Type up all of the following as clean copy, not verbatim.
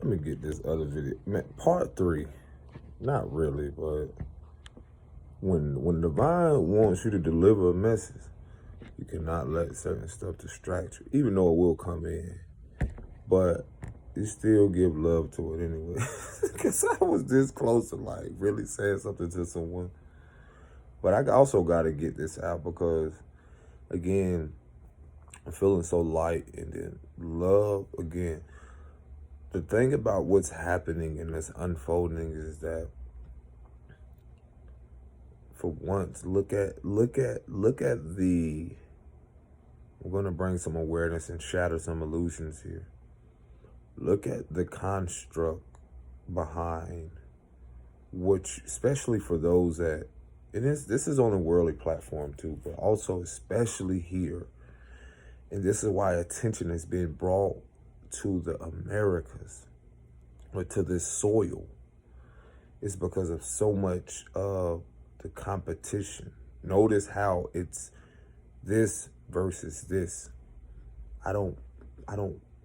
Let me get this other video. Man, part 3. Not really, but when divine wants you to deliver a message, you cannot let certain stuff distract you, even though it will come in. But you still give love to it anyway. Because I was this close to like really saying something to someone. But I also got to get this out because, again, I'm feeling so light. And then love, again, the thing about what's happening and this unfolding is that, for once, look at the, we're going to bring some awareness and shatter some illusions here. Look at the construct behind, which, especially for those that, and this is on a worldly platform too, but also especially here, and this is why attention is being brought to the Americas, or to this soil, is because of so much of the competition. Notice how it's this versus this.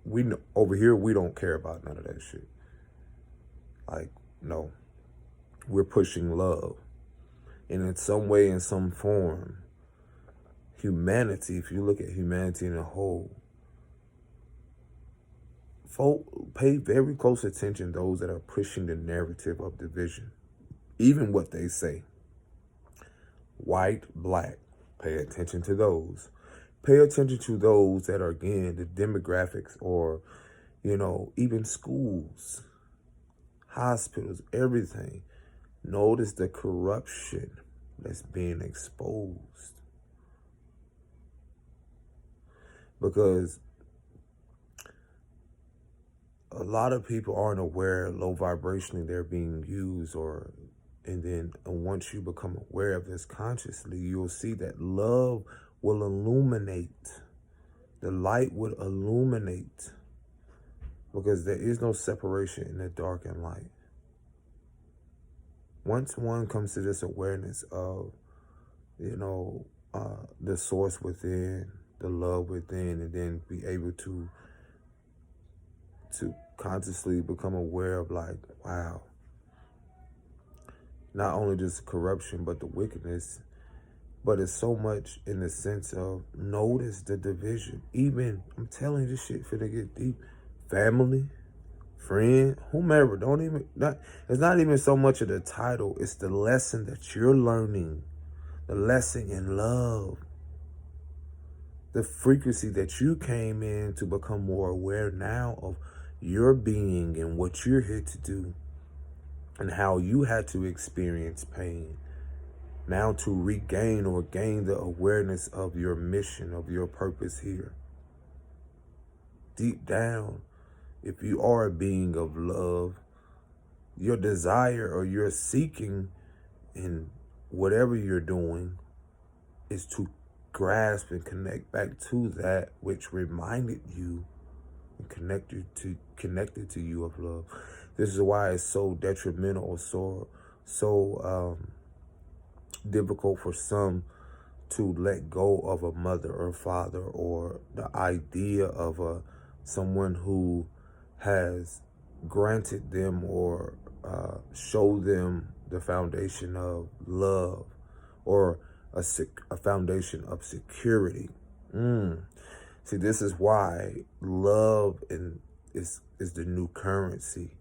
We over here, we don't care about none of that shit. Like, no, we're pushing love. And in some way, in some form, humanity, if you look at humanity in a whole, pay very close attention to those that are pushing the narrative of division. Even what they say. White, black, pay attention to those. Pay attention to those that are, again, the demographics, or, even schools, hospitals, everything. Notice the corruption that's being exposed. Because a lot of people aren't aware low vibrationally they're being used, and then once you become aware of this consciously, you'll see that love will illuminate. The light would illuminate, because there is no separation in the dark and light. Once one comes to this awareness of, the source within, the love within, and then be able to consciously become aware of, like, wow, not only just corruption, but the wickedness, but it's so much in the sense of, notice the division. Even, I'm telling you, this shit finna get deep. Family, friend, whomever, it's not even so much of the title, it's the lesson that you're learning, the lesson in love, the frequency that you came in to become more aware now of your being and what you're here to do, and how you had to experience pain. Now to regain or gain the awareness of your mission, of your purpose here. Deep down, if you are a being of love, your desire or your seeking in whatever you're doing is to grasp and connect back to that which reminded you and connected to you of love. This is why it's so detrimental, or so difficult for some to let go of a mother or father, or the idea of someone who has granted them or showed them the foundation of love, or a foundation of security. See, this is why love is the new currency,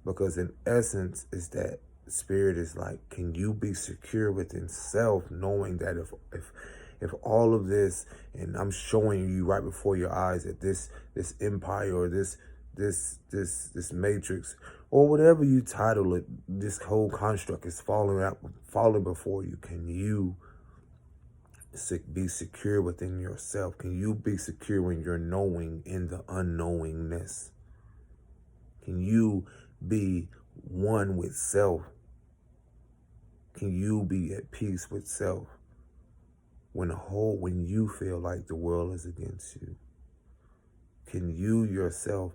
because in essence is that spirit is like, can you be secure within self, knowing that if all of this, and I'm showing you right before your eyes that this empire, or this matrix, or whatever you title it, this whole construct is falling before you, can you be secure within yourself? Can you be secure in your knowing, in the unknowingness? Can you be one with self? Can you be at peace with self when you feel like the world is against you? Can you yourself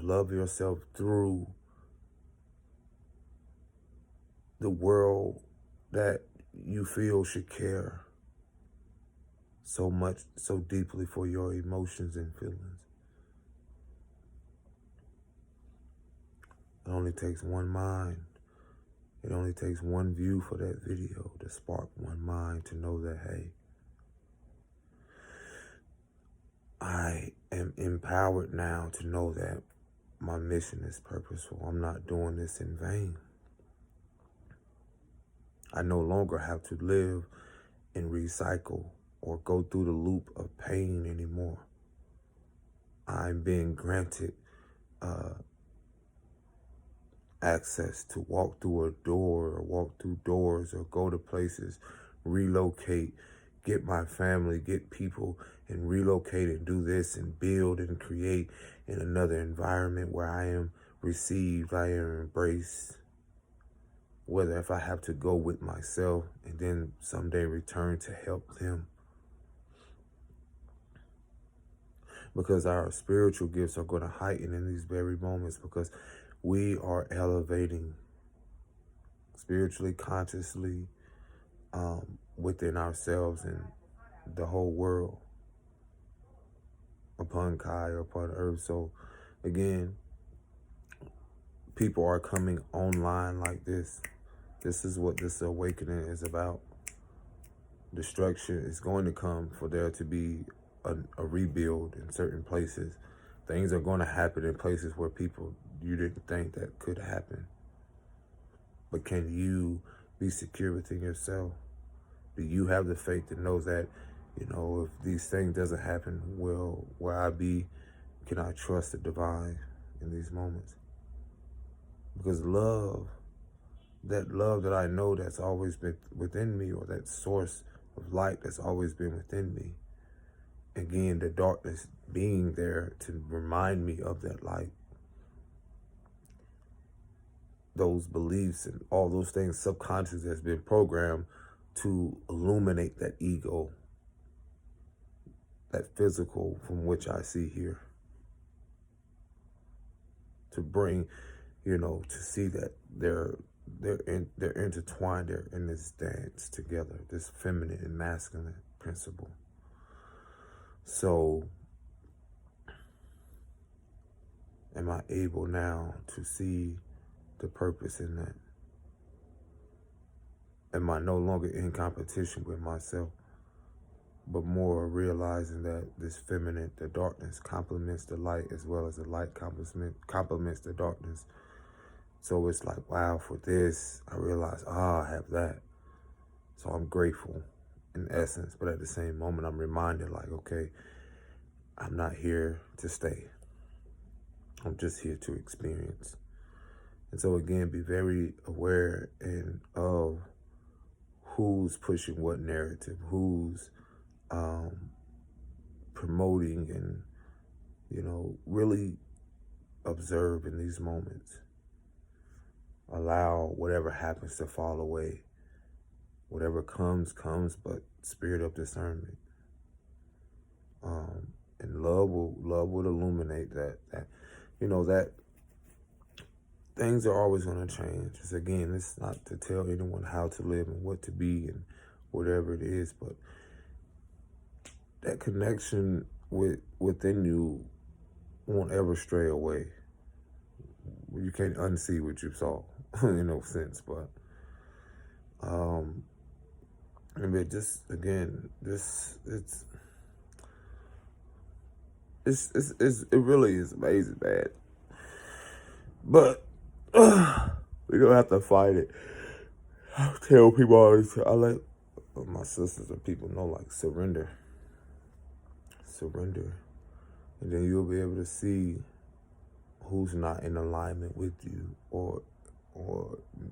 love yourself through the world that you feel should care so much, so deeply for your emotions and feelings? It only takes one mind. It only takes one view for that video to spark one mind to know that, hey, I am empowered now to know that my mission is purposeful. I'm not doing this in vain. I no longer have to live and recycle or go through the loop of pain anymore. I'm being granted access to walk through a door or walk through doors or go to places, relocate, get my family, get people, and relocate and do this and build and create in another environment where I am received, I am embraced. Whether if I have to go with myself and then someday return to help them. Because our spiritual gifts are going to heighten in these very moments because we are elevating spiritually, consciously, within ourselves and the whole world upon Kai or upon Earth. So again, people are coming online like this. This is what this awakening is about. Destruction is going to come for there to be a rebuild in certain places. Things are going to happen in places where people you didn't think that could happen. But can you be secure within yourself? Do you have the faith to know that, if these things doesn't happen, well, where I be, can I trust the divine in these moments? Because love, that love that I know that's always been within me, or that source of light that's always been within me, again, the darkness being there to remind me of that light, those beliefs and all those things subconscious has been programmed to illuminate that ego, that physical from which I see here, to bring, to see that they're intertwined, they're in this dance together, this feminine and masculine principle. So am I able now to see the purpose in that? Am I no longer in competition with myself, but more realizing that this feminine, the darkness, complements the light, as well as the light complements the darkness. So it's like, wow, for this, I realize, I have that. So I'm grateful in essence, but at the same moment, I'm reminded like, okay, I'm not here to stay. I'm just here to experience. And so again, be very aware of who's pushing what narrative, who's promoting, and, really observe in these moments. Allow whatever happens to fall away. Whatever comes, but spirit of discernment. And love will illuminate that things are always going to change. It's not to tell anyone how to live and what to be and whatever it is, but that connection within you won't ever stray away. You can't unsee what you saw, in no sense, but it really is amazing, man. But we don't have to fight it. I tell people all the time, I let my sisters and people know, like, surrender. And then you'll be able to see who's not in alignment with you, or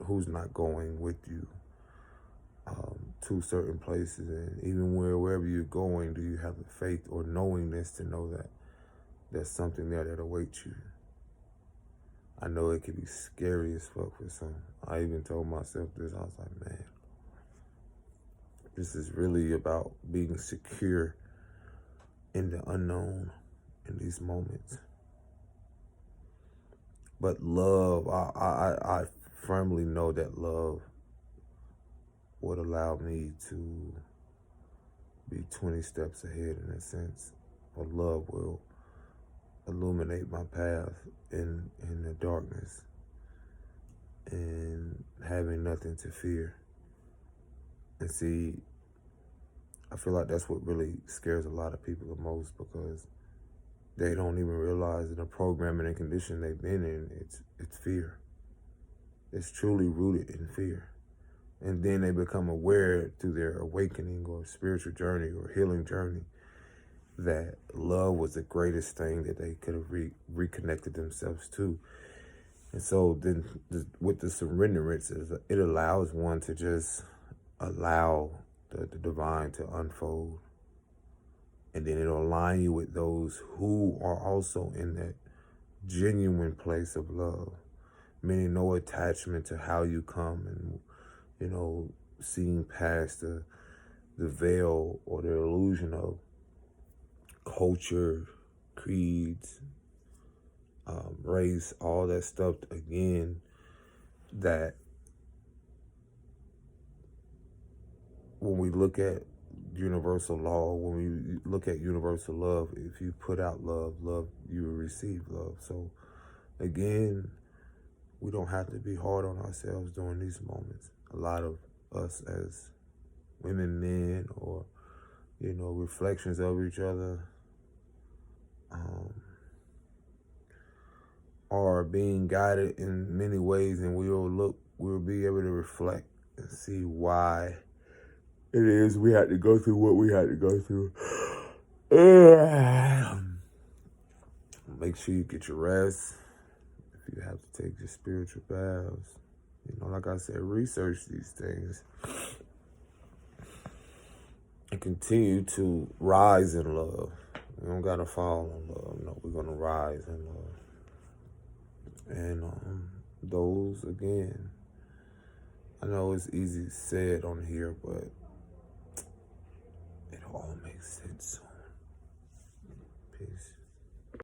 who's not going with you to certain places. And even wherever you're going, do you have the faith or knowingness to know that there's something there that awaits you? I know it can be scary as fuck for some. I even told myself this. I was like, man, this is really about being secure in the unknown in these moments. But love, I firmly know that love would allow me to be 20 steps ahead in a sense. But love will illuminate my path in the darkness. and having nothing to fear. And see, I feel like that's what really scares a lot of people the most, because they don't even realize in the programming and condition they've been in, it's fear. It's truly rooted in fear. And then they become aware through their awakening or spiritual journey or healing journey that love was the greatest thing that they could have reconnected themselves to. And so then with the surrenderance, it allows one to just allow the divine to unfold. And then it'll align you with those who are also in that genuine place of love, meaning no attachment to how you come and, seeing past the veil or the illusion of culture, creeds, race, all that stuff, again, that when we look at universal law, when we look at universal love, if you put out love, you will receive love. So again, we don't have to be hard on ourselves during these moments. A lot of us as women, men, or, reflections of each other, are being guided in many ways, and we'll be able to reflect and see why it is we had to go through what we had to go through. Make sure you get your rest. If you have to take your spiritual baths, like I said, research these things and continue to rise in love. We don't gotta fall in love. No, we're gonna rise in love. And those, again, I know it's easy said on here, but it all makes sense